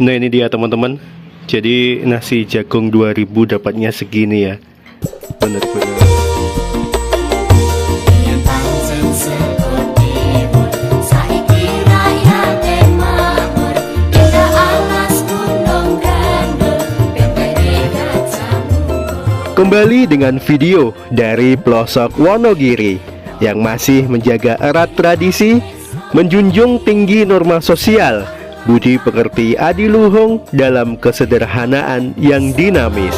Nah ini dia teman-teman. Jadi nasi jagung 2000 dapatnya segini ya. Bener-bener. Kembali dengan video dari pelosok Wonogiri yang masih menjaga erat tradisi, menjunjung tinggi norma sosial, budi pekerti adiluhung dalam kesederhanaan yang dinamis.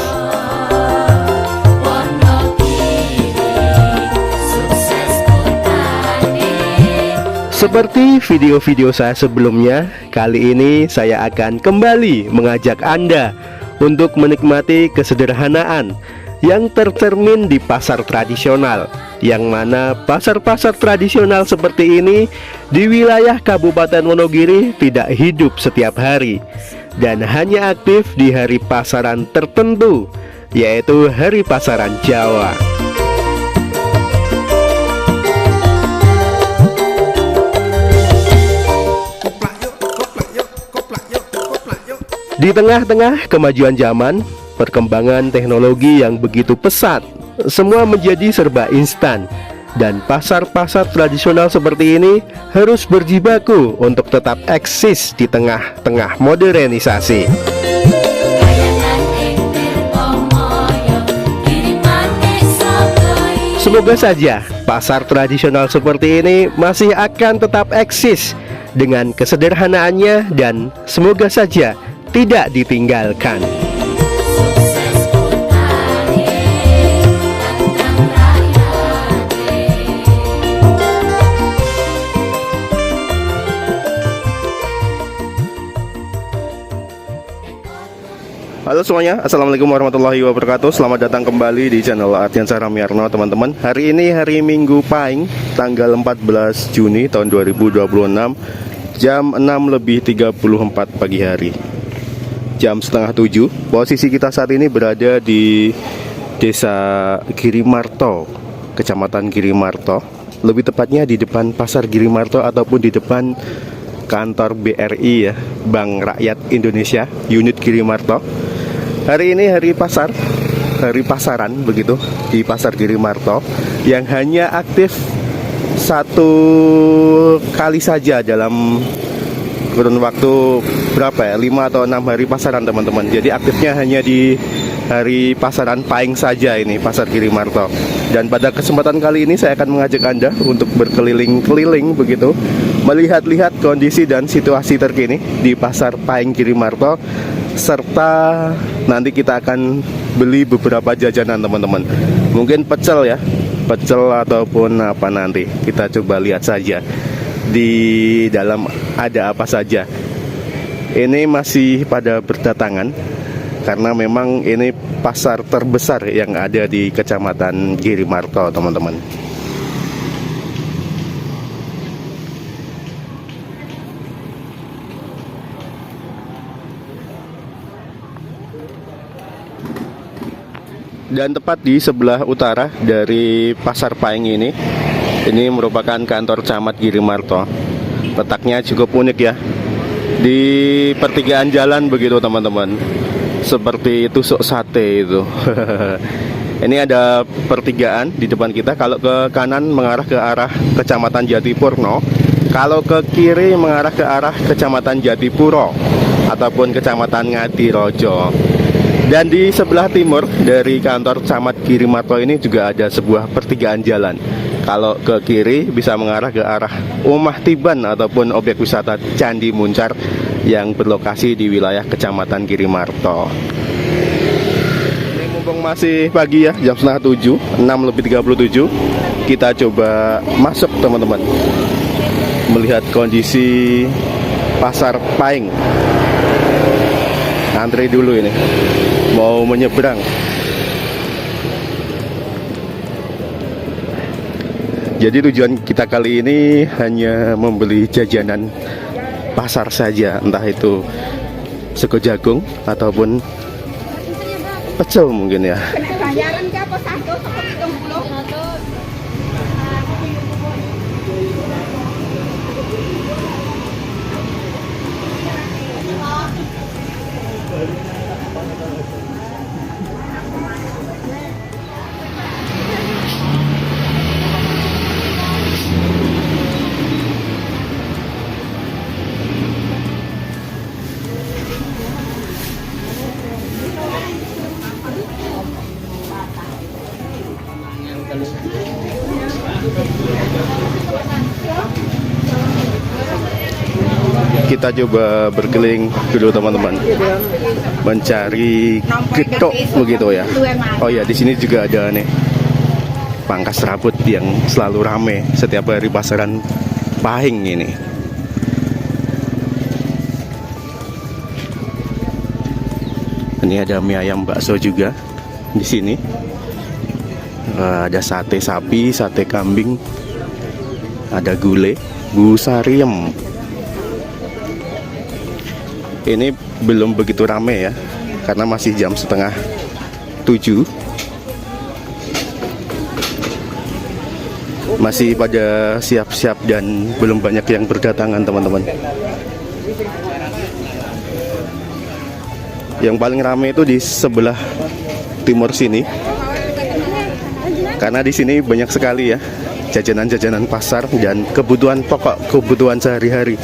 Seperti video-video saya sebelumnya, kali ini saya akan kembali mengajak Anda untuk menikmati kesederhanaan yang tercermin di pasar tradisional, yang mana pasar-pasar tradisional seperti ini di wilayah Kabupaten Wonogiri tidak hidup setiap hari dan hanya aktif di hari pasaran tertentu, yaitu hari pasaran Jawa. Di tengah-tengah kemajuan zaman, perkembangan teknologi yang begitu pesat, semua menjadi serba instan, dan pasar-pasar tradisional seperti ini harus berjibaku untuk tetap eksis di tengah-tengah modernisasi. Semoga saja pasar tradisional seperti ini masih akan tetap eksis dengan kesederhanaannya, dan semoga saja tidak ditinggalkan. Halo semuanya, assalamualaikum warahmatullahi wabarakatuh. Selamat datang kembali di channel Ardiansyah Ramyarno teman-teman. Hari ini hari Minggu Pahing, tanggal 14 Juni tahun 2026, jam 6:34 pagi hari, jam setengah 7. Posisi kita saat ini berada di Desa Girimarto, Kecamatan Girimarto, lebih tepatnya di depan Pasar Girimarto ataupun di depan kantor BRI ya, Bank Rakyat Indonesia, unit Girimarto. Hari ini hari pasar, hari pasaran begitu di Pasar Girimarto, yang hanya aktif satu kali saja dalam kurun waktu berapa ya, 5 atau 6 hari pasaran teman-teman. Jadi aktifnya hanya di hari pasaran Pahing saja ini, Pasar Girimarto. Dan pada kesempatan kali ini saya akan mengajak Anda untuk berkeliling-keliling begitu, melihat-lihat kondisi dan situasi terkini di Pasar Pahing Girimarto, serta nanti kita akan beli beberapa jajanan teman-teman. Mungkin pecel ya, pecel ataupun apa, nanti kita coba lihat saja di dalam ada apa saja. Ini masih pada berdatangan karena memang ini pasar terbesar yang ada di Kecamatan Girimarto teman-teman. Dan tepat di sebelah utara dari Pasar Pahing ini merupakan kantor Camat Girimarto. Letaknya cukup unik ya, di pertigaan jalan begitu teman-teman, seperti tusuk sate itu. Ini ada pertigaan di depan kita. Kalau ke kanan mengarah ke arah Kecamatan Jatipurno, kalau ke kiri mengarah ke arah Kecamatan Jatipuro ataupun Kecamatan Ngadirojo. Dan di sebelah timur dari kantor Camat Girimarto ini juga ada sebuah pertigaan jalan. Kalau ke kiri bisa mengarah ke arah Omah Tiban ataupun objek wisata Candi Muncar yang berlokasi di wilayah Kecamatan Girimarto. Ini mumpung masih pagi ya, jam setengah 7, 6:37, kita coba masuk teman-teman, melihat kondisi Pasar Pahing. Antri dulu ini, mau menyeberang. Jadi tujuan kita kali ini hanya membeli jajanan pasar saja, entah itu sego jagung ataupun pecel mungkin ya. Kita coba berkeliling dulu teman-teman, mencari getok begitu ya. Oh ya, di sini juga ada nih pangkas rambut yang selalu rame setiap hari pasaran Pahing ini. Ini ada mie ayam bakso juga di sini. Ada sate sapi, sate kambing, ada gulai, busariem. Ini belum begitu rame ya, karena masih jam setengah 7. Masih pada siap-siap dan belum banyak yang berdatangan teman-teman. Yang paling rame itu di sebelah timur sini, karena di sini banyak sekali ya jajanan-jajanan pasar dan kebutuhan pokok, kebutuhan sehari-hari.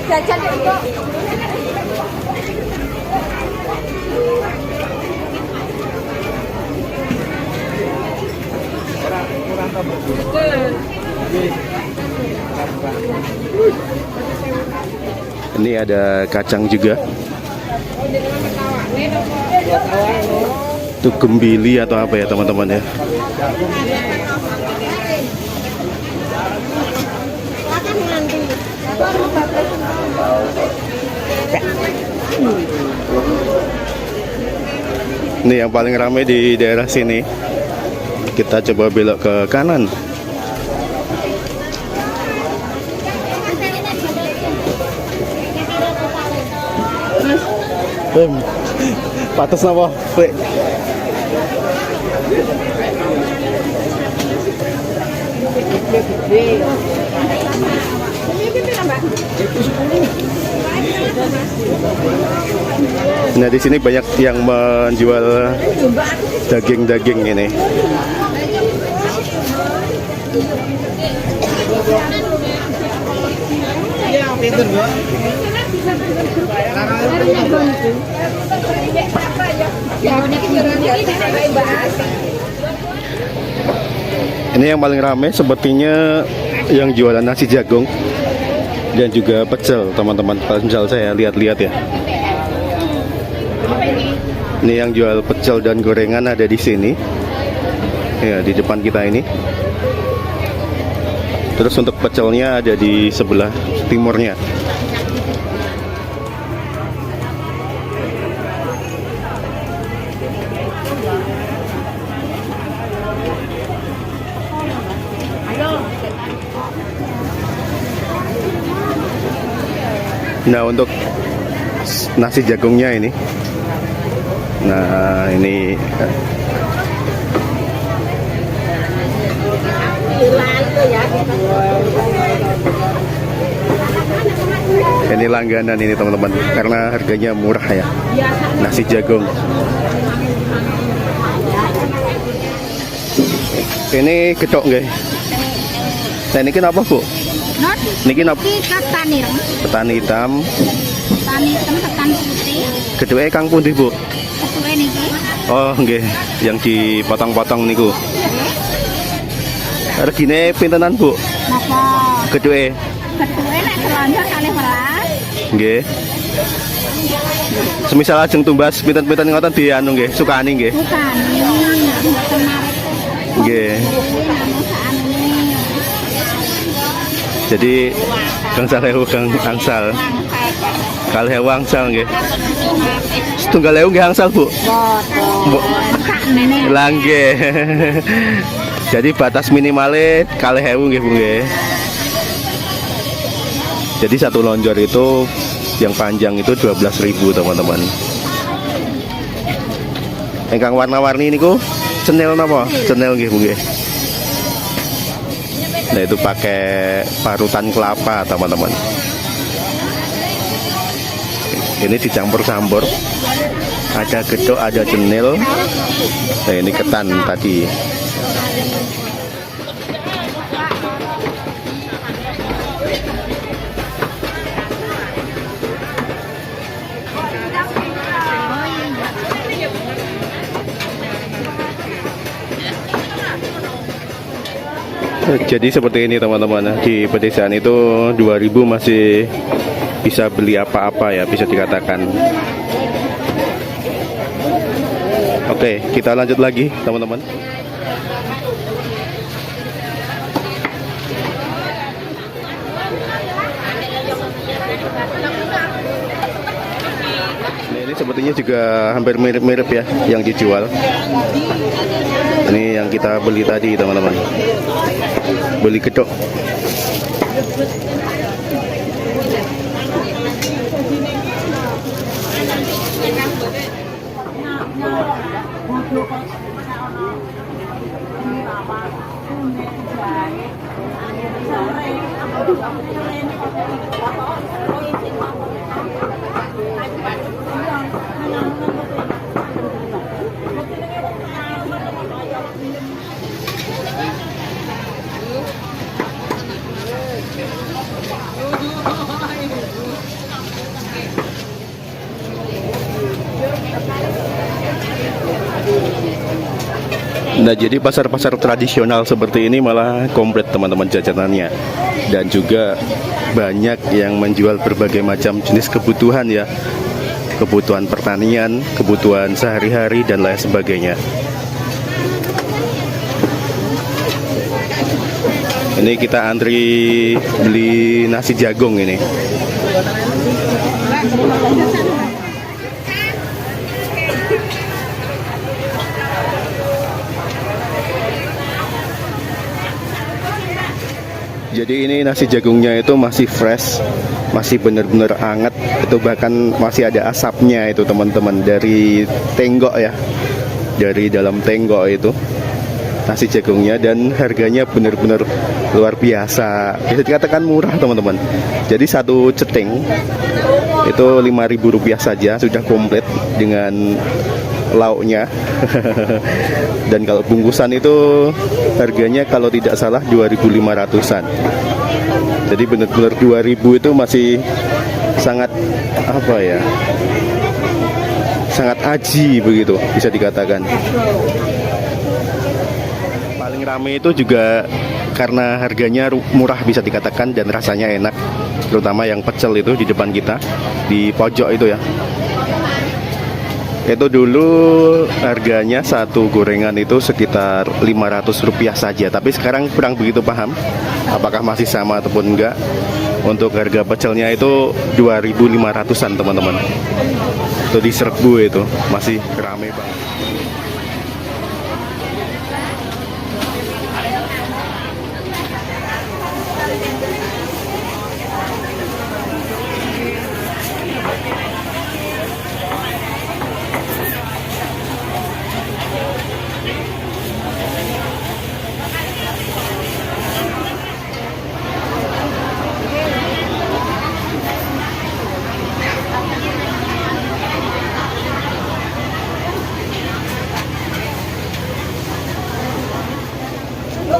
Jajan itu. Ini ada kacang juga. Itu gembili atau apa ya teman-teman ya? Ini yang paling ramai di daerah sini. Kita coba belok ke kanan. Patas apa? Nah, di sini banyak yang menjual daging-daging ini. Ini yang paling ramai sepertinya yang jualan nasi jagung dan juga pecel, teman-teman. Pecel saya lihat-lihat ya. Ini yang jual pecel dan gorengan ada di sini. Ya, di depan kita ini. Terus untuk pecelnya ada di sebelah timurnya. Nah, untuk nasi jagungnya ini. Nah, ini langganan ini teman-teman, karena harganya murah ya, nasi jagung. Ini ketok nggih. Nah, ini kenapa Bu? Niki napa? Ketan hitam. Ketan hitam. Ketan hitam, ketan putih. Kedua kang pundi Bu? Kedua niki. Oh nggih, yang dipotong-potong niku. Regine pintenan Bu? Napa? Kedua. Kedua nek selonjor kalih welas. Nggih. Semisal ajeng tumbas pinten-pinten ngoten dianu nggih, sukani nggih. Sukani. Nggih. Jadi gangsal ewu gang angsal. Kalih ewu angsal nggih. Setunggal ewu nggih angsal Bu. Lah nggih. Jadi batas minimalnya kalih ewu nggih Bu nggih. Jadi satu lonjor itu yang panjang itu 12.000 teman-teman. Ingkang warna-warni niku cenil napa? Cenil nggih Bu nggih. Nah itu pakai parutan kelapa teman-teman. Ini dicampur-campur. Ada gedok, ada cenil. Nah ini ketan tadi. Jadi seperti ini teman-teman, di pedesaan itu 2000 masih bisa beli apa-apa ya, bisa dikatakan. Oke, kita lanjut lagi teman-teman. Ini sepertinya juga hampir mirip-mirip ya yang dijual. Ini yang kita beli tadi teman-teman. Beli gedok. Nah jadi pasar-pasar tradisional seperti ini malah komplit teman-teman jajanannya. Dan juga banyak yang menjual berbagai macam jenis kebutuhan ya. Kebutuhan pertanian, kebutuhan sehari-hari dan lain sebagainya. Ini kita antri beli nasi jagung ini. Jadi ini nasi jagungnya itu masih fresh, masih benar-benar hangat. Itu bahkan masih ada asapnya itu teman-teman dari tenggok ya, dari dalam tenggok itu nasi jagungnya. Dan harganya benar-benar luar biasa, bisa dikatakan murah teman-teman. Jadi satu ceting itu Rp5.000 saja sudah komplit dengan lauknya. Dan kalau bungkusan itu harganya kalau tidak salah 2.500-an. Jadi benar-benar 2.000 itu masih sangat apa ya, sangat aji begitu bisa dikatakan. Paling rame itu juga karena harganya murah bisa dikatakan dan rasanya enak, terutama yang pecel itu di depan kita di pojok itu ya. Itu dulu harganya satu gorengan itu sekitar Rp500 saja. Tapi sekarang kurang begitu paham apakah masih sama ataupun enggak. Untuk harga pecelnya itu 2.500-an teman-teman. Itu di Serbu itu masih rame banget.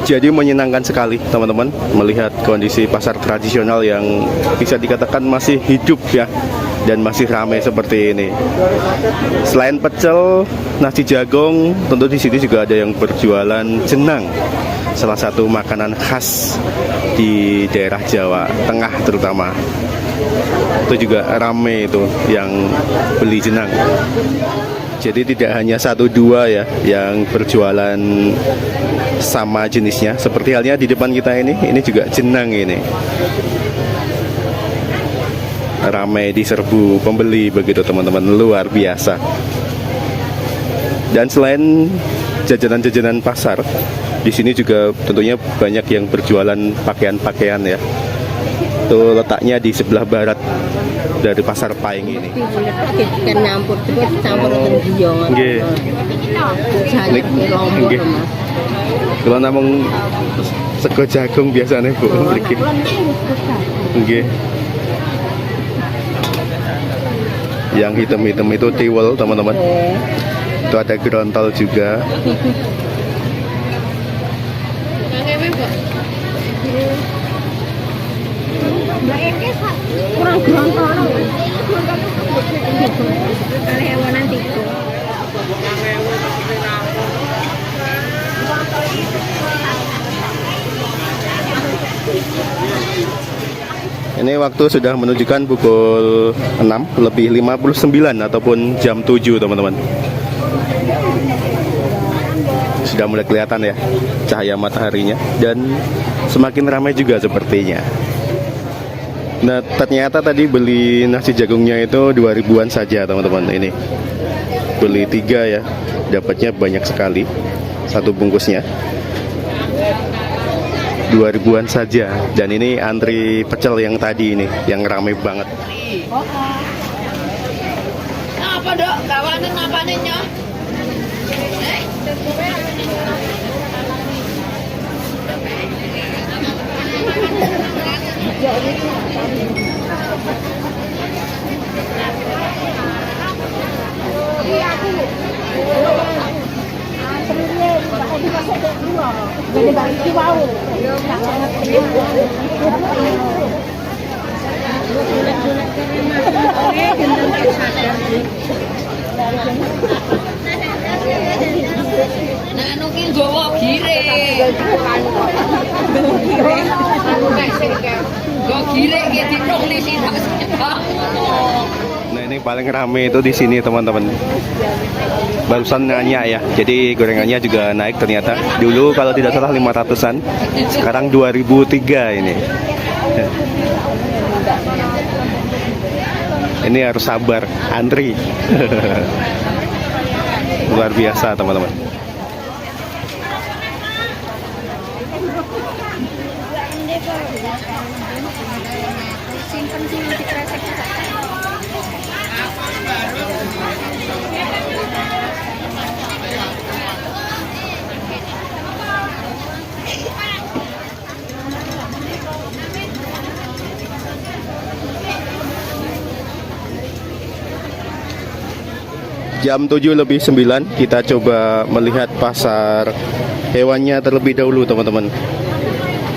Jadi menyenangkan sekali teman-teman melihat kondisi pasar tradisional yang bisa dikatakan masih hidup ya, dan masih ramai seperti ini. Selain pecel, nasi jagung, tentu di sini juga ada yang berjualan jenang, salah satu makanan khas di daerah Jawa Tengah terutama. Itu juga ramai itu yang beli jenang. Jadi tidak hanya satu dua ya yang berjualan sama jenisnya. Seperti halnya di depan kita ini juga jenang ini. Ramai di serbu pembeli begitu teman-teman, luar biasa. Dan selain jajanan-jajanan pasar, di sini juga tentunya banyak yang berjualan pakaian-pakaian ya. Itu letaknya di sebelah barat dari pasar Paing ini. Kan nyampur, campur dengan Nggih. Nik, nggih. Kula namung sego jagung biasanya Bu mriki. Nggih. Yang hitam-hitam itu tiwel, teman-teman. Itu ada gerontol juga. Kurang gerontol. Kali hewanan tiku. Ini waktu sudah menunjukkan pukul 6:59 ataupun jam 7, teman-teman. Sudah mulai kelihatan ya cahaya mataharinya dan semakin ramai juga sepertinya. Nah, ternyata tadi beli nasi jagungnya itu 2000-an saja, teman-teman. Ini beli 3 ya, dapatnya banyak sekali satu bungkusnya. 2000-an saja. Dan ini antri pecel yang tadi ini yang ramai banget. Apa dok? Kawanan apa nih? Nah, nukin Jawa gire. Go gire gitu dong nih sih. Nah, ini paling rame itu di sini, teman-teman. Barusan nanya ya. Jadi gorengannya juga naik ternyata. Dulu kalau tidak salah 500-an, sekarang 2003 ini. Ini harus sabar, antri. Luar biasa, teman-teman. Simpen sih nanti kresek. Jam 7:09 kita coba melihat pasar hewannya terlebih dahulu, teman-teman.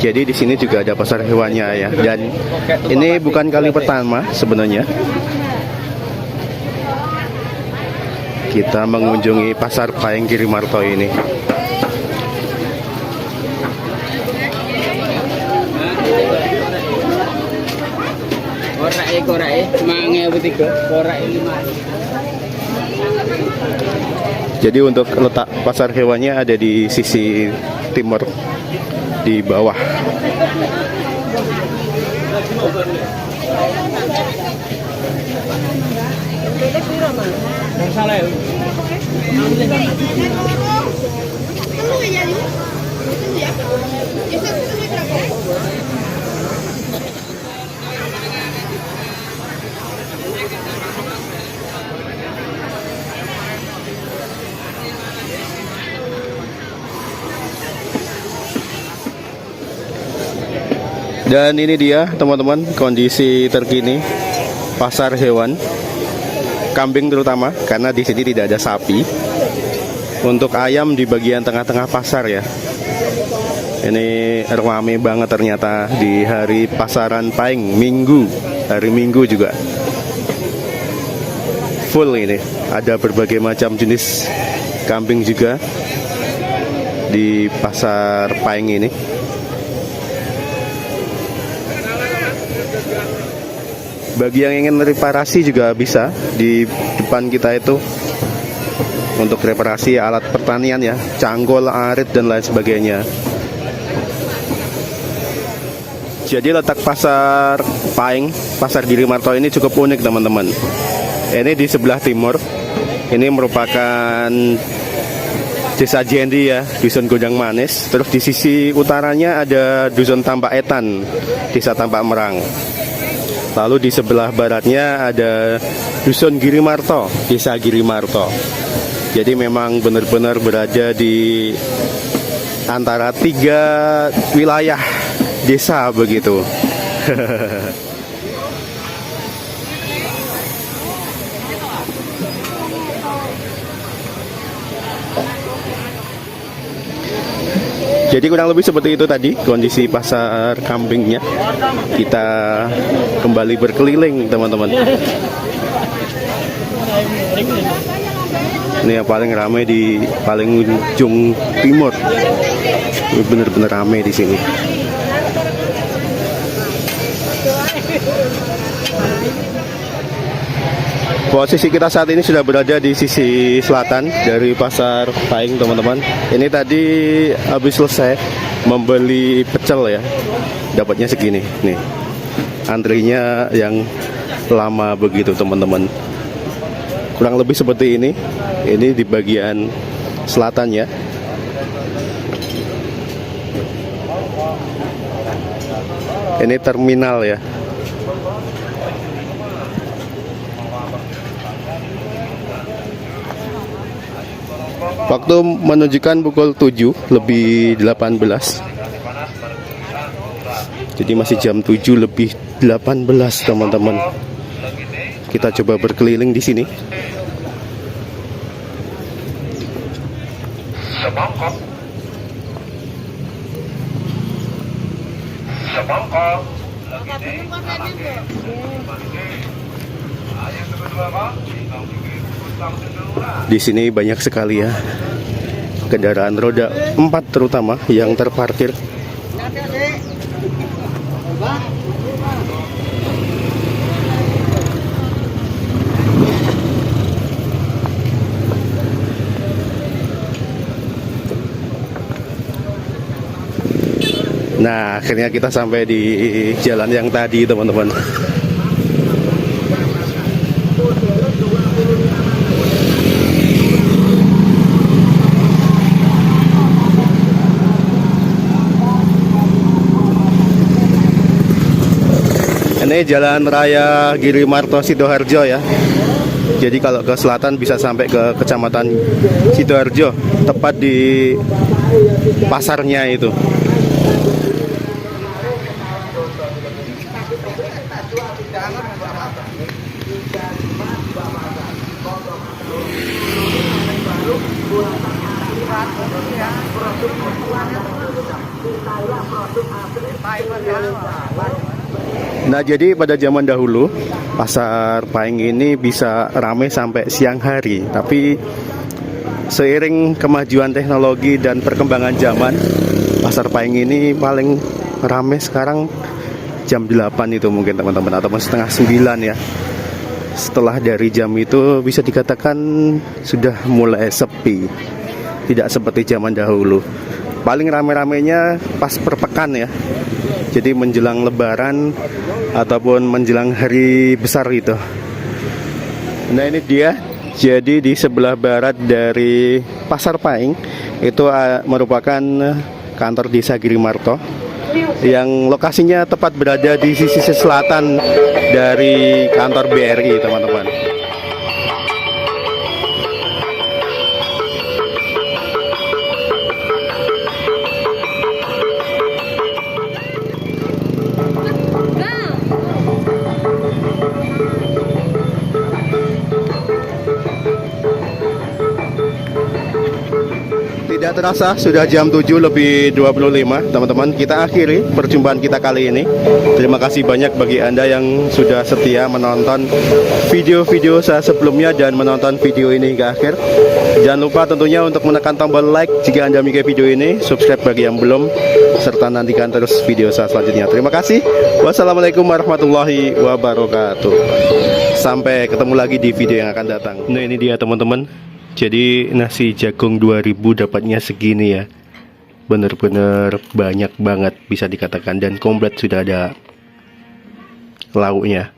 Jadi di sini juga ada pasar hewannya ya. Dan ini bukan kali pertama sebenarnya kita mengunjungi pasar Paing Girimarto ini. Korak mangai bertiga, korak 5. Jadi untuk letak pasar hewannya ada di sisi timur di bawah. Dan ini dia, teman-teman, kondisi terkini pasar hewan kambing terutama, karena di sini tidak ada sapi. Untuk ayam di bagian tengah-tengah pasar ya. Ini ramai banget ternyata di hari pasaran Paing, Minggu, hari Minggu juga full ini. Ada berbagai macam jenis kambing juga di pasar Paing ini. Bagi yang ingin reparasi juga bisa, di depan kita itu untuk reparasi alat pertanian ya, cangkul, arit dan lain sebagainya. Jadi letak pasar Paing, pasar Girimarto ini cukup unik, teman-teman. Ini di sebelah timur. Ini merupakan Desa Jendi ya, Dusun Gondang Manis. Terus di sisi utaranya ada Dusun Tampak Etan, Desa Tampak Merang. Lalu di sebelah baratnya ada Dusun Girimarto, Desa Girimarto. Jadi memang benar-benar berada di antara 3 wilayah desa begitu. Jadi kurang lebih seperti itu tadi kondisi pasar kambingnya. Kita kembali berkeliling teman-teman. Ini yang paling ramai di paling ujung timur. Ini benar-benar ramai di sini. Posisi kita saat ini sudah berada di sisi selatan dari pasar Pahing teman-teman. Ini tadi habis selesai membeli pecel ya, dapatnya segini nih. Antrinya yang lama begitu teman-teman. Kurang lebih seperti ini. Ini di bagian selatan ya. Ini terminal ya. Waktu menunjukkan pukul 7 lebih 18. Jadi masih jam 7 lebih 18 teman-teman. Kita coba berkeliling di sini. Di sini banyak sekali ya kendaraan roda 4 terutama yang terparkir. Nah, akhirnya kita sampai di jalan yang tadi teman-teman. Ini Jalan Raya Girimarto Sidoarjo ya. Jadi kalau ke selatan bisa sampai ke Kecamatan Sidoarjo, tepat di pasarnya itu. Nah, jadi pada zaman dahulu pasar Pahing ini bisa ramai sampai siang hari. Tapi seiring kemajuan teknologi dan perkembangan zaman, pasar Pahing ini paling ramai sekarang jam 8 itu mungkin teman-teman, atau setengah 9 ya. Setelah dari jam itu bisa dikatakan sudah mulai sepi. Tidak seperti zaman dahulu. Paling rame-ramenya pas perpekan ya. Jadi menjelang lebaran ataupun menjelang hari besar itu. Nah, ini dia. Jadi di sebelah barat dari pasar Pahing itu merupakan kantor desa Girimarto yang lokasinya tepat berada di sisi selatan dari kantor BRI teman-teman. Tidak terasa sudah jam 7 lebih 25 teman-teman. Kita akhiri perjumpaan kita kali ini. Terima kasih banyak bagi Anda yang sudah setia menonton video-video saya sebelumnya dan menonton video ini hingga akhir. Jangan lupa tentunya untuk menekan tombol like jika Anda menyukai video ini, subscribe bagi yang belum, serta nantikan terus video saya selanjutnya. Terima kasih. Wassalamualaikum warahmatullahi wabarakatuh. Sampai ketemu lagi di video yang akan datang. Nah, ini dia teman-teman. Jadi nasi jagung 2000 dapatnya segini ya. Bener-bener banyak banget bisa dikatakan, dan komplit sudah ada lauknya.